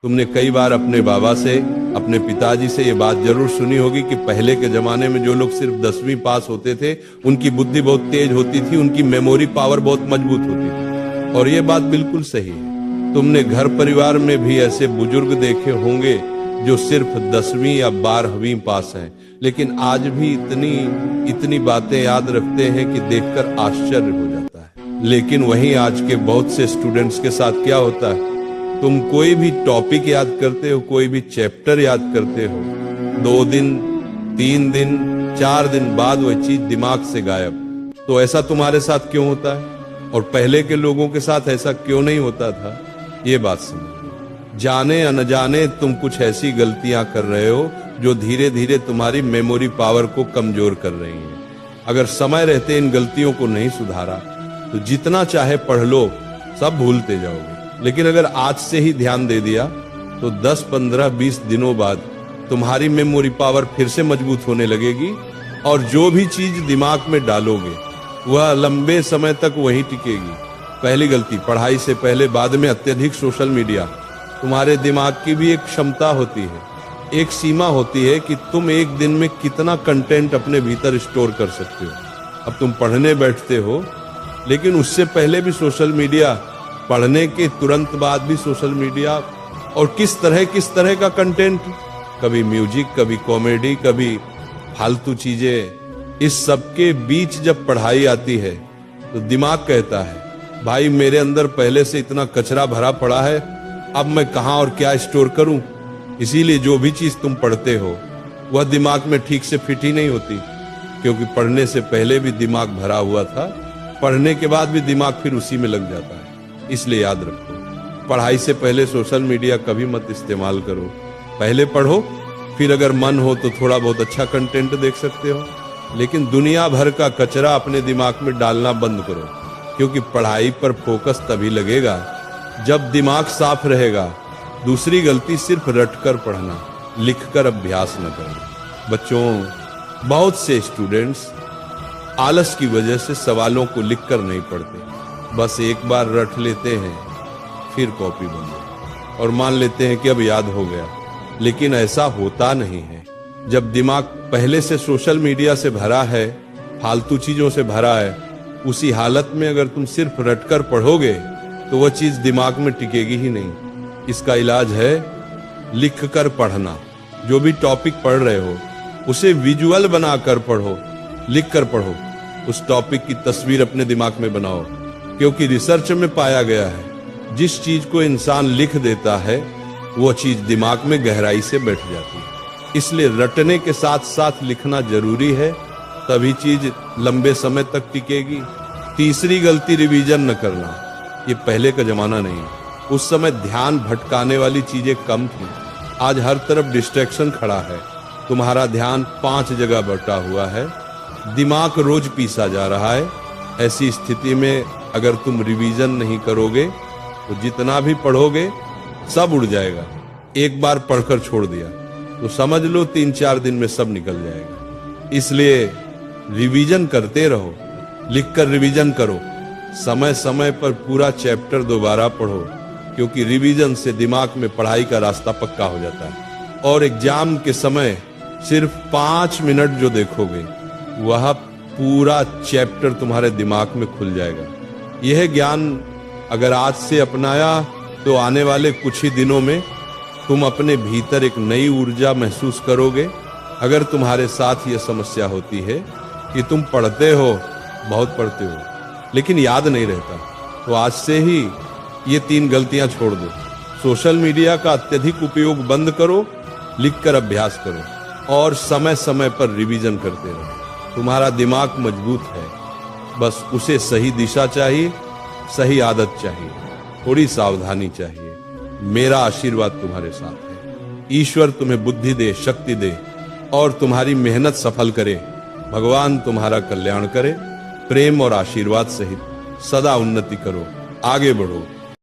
तुमने कई बार अपने बाबा से, अपने पिताजी से ये बात जरूर सुनी होगी कि पहले के जमाने में जो लोग सिर्फ 10वीं पास होते थे उनकी बुद्धि बहुत तेज होती थी, उनकी मेमोरी पावर बहुत मजबूत होती थी। और ये बात बिल्कुल सही है। तुमने घर परिवार में भी ऐसे बुजुर्ग देखे होंगे जो सिर्फ 10वीं या 12वीं पास हैं, लेकिन आज भी इतनी बातें याद रखते हैं कि देखकर आश्चर्य हो जाता है। लेकिन वहीं आज के बहुत से स्टूडेंट्स के साथ क्या होता है, तुम कोई भी टॉपिक याद करते हो, कोई भी चैप्टर याद करते हो, 2 दिन 3 दिन 4 दिन बाद वह चीज दिमाग से गायब। तो ऐसा तुम्हारे साथ क्यों होता है और पहले के लोगों के साथ ऐसा क्यों नहीं होता था? ये बात समझो। जाने अनजाने तुम कुछ ऐसी गलतियां कर रहे हो जो धीरे धीरे तुम्हारी मेमोरी पावर को कमजोर कर रही हैं। अगर समय रहते इन गलतियों को नहीं सुधारा तो जितना चाहे पढ़ लो, सब भूलते जाओगे। लेकिन अगर आज से ही ध्यान दे दिया तो 10, 15, 20 दिनों बाद तुम्हारी मेमोरी पावर फिर से मजबूत होने लगेगी और जो भी चीज दिमाग में डालोगे वह लंबे समय तक वहीं टिकेगी। पहली गलती, पढ़ाई से पहले बाद में अत्यधिक सोशल मीडिया। तुम्हारे दिमाग की भी एक क्षमता होती है, एक सीमा होती है कि तुम एक दिन में कितना कंटेंट अपने भीतर स्टोर कर सकते हो। अब तुम पढ़ने बैठते हो, लेकिन उससे पहले भी सोशल मीडिया, पढ़ने के तुरंत बाद भी सोशल मीडिया, और किस तरह का कंटेंट, कभी म्यूजिक, कभी कॉमेडी, कभी फालतू चीजें। इस सब के बीच जब पढ़ाई आती है तो दिमाग कहता है, भाई मेरे अंदर पहले से इतना कचरा भरा पड़ा है, अब मैं कहां और क्या स्टोर करूं। इसीलिए जो भी चीज तुम पढ़ते हो वह दिमाग में ठीक से फिट ही नहीं होती, क्योंकि पढ़ने से पहले भी दिमाग भरा हुआ था, पढ़ने के बाद भी दिमाग फिर उसी में लग जाता है। इसलिए याद रखो, पढ़ाई से पहले सोशल मीडिया कभी मत इस्तेमाल करो। पहले पढ़ो, फिर अगर मन हो तो थोड़ा बहुत अच्छा कंटेंट देख सकते हो, लेकिन दुनिया भर का कचरा अपने दिमाग में डालना बंद करो, क्योंकि पढ़ाई पर फोकस तभी लगेगा जब दिमाग साफ रहेगा। दूसरी गलती, सिर्फ रटकर पढ़ना, लिखकर अभ्यास न करना। बच्चों, बहुत से स्टूडेंट्स आलस की वजह से सवालों को लिखकर नहीं पढ़ते, बस एक बार रट लेते हैं, फिर कॉपी बंद और मान लेते हैं कि अब याद हो गया। लेकिन ऐसा होता नहीं है। जब दिमाग पहले से सोशल मीडिया से भरा है, फालतू चीजों से भरा है, उसी हालत में अगर तुम सिर्फ रटकर पढ़ोगे तो वह चीज दिमाग में टिकेगी ही नहीं। इसका इलाज है लिखकर पढ़ना। जो भी टॉपिक पढ़ रहे हो उसे विजुअल बनाकर पढ़ो, लिखकर पढ़ो। उस टॉपिक की तस्वीर अपने दिमाग में बनाओ, क्योंकि रिसर्च में पाया गया है जिस चीज को इंसान लिख देता है वो चीज दिमाग में गहराई से बैठ जाती है। इसलिए रटने के साथ साथ लिखना जरूरी है, तभी चीज लंबे समय तक टिकेगी। तीसरी गलती, रिवीजन न करना। ये पहले का जमाना नहीं है, उस समय ध्यान भटकाने वाली चीजें कम थी। आज हर तरफ डिस्ट्रैक्शन खड़ा है, तुम्हारा ध्यान 5 जगह बटा हुआ है, दिमाग रोज पीसा जा रहा है। ऐसी स्थिति में अगर तुम रिवीजन नहीं करोगे तो जितना भी पढ़ोगे सब उड़ जाएगा। एक बार पढ़कर छोड़ दिया तो समझ लो 3-4 दिन में सब निकल जाएगा। इसलिए रिवीजन करते रहो, लिखकर रिवीजन करो। समय समय पर पूरा चैप्टर दोबारा पढ़ो, क्योंकि रिवीजन से दिमाग में पढ़ाई का रास्ता पक्का हो जाता है। और एग्जाम के समय सिर्फ 5 मिनट जो देखोगे वह पूरा चैप्टर तुम्हारे दिमाग में खुल जाएगा। यह ज्ञान अगर आज से अपनाया तो आने वाले कुछ ही दिनों में तुम अपने भीतर एक नई ऊर्जा महसूस करोगे। अगर तुम्हारे साथ यह समस्या होती है कि तुम पढ़ते हो, बहुत पढ़ते हो, लेकिन याद नहीं रहता, तो आज से ही ये 3 गलतियां छोड़ दो। सोशल मीडिया का अत्यधिक उपयोग बंद करो, लिखकर अभ्यास करो और समय समय पर रिवीजन करते रहो। तुम्हारा दिमाग मजबूत है, बस उसे सही दिशा चाहिए, सही आदत चाहिए, थोड़ी सावधानी चाहिए। मेरा आशीर्वाद तुम्हारे साथ है। ईश्वर तुम्हें बुद्धि दे, शक्ति दे और तुम्हारी मेहनत सफल करे। भगवान तुम्हारा कल्याण करे। प्रेम और आशीर्वाद सहित सदा उन्नति करो, आगे बढ़ो।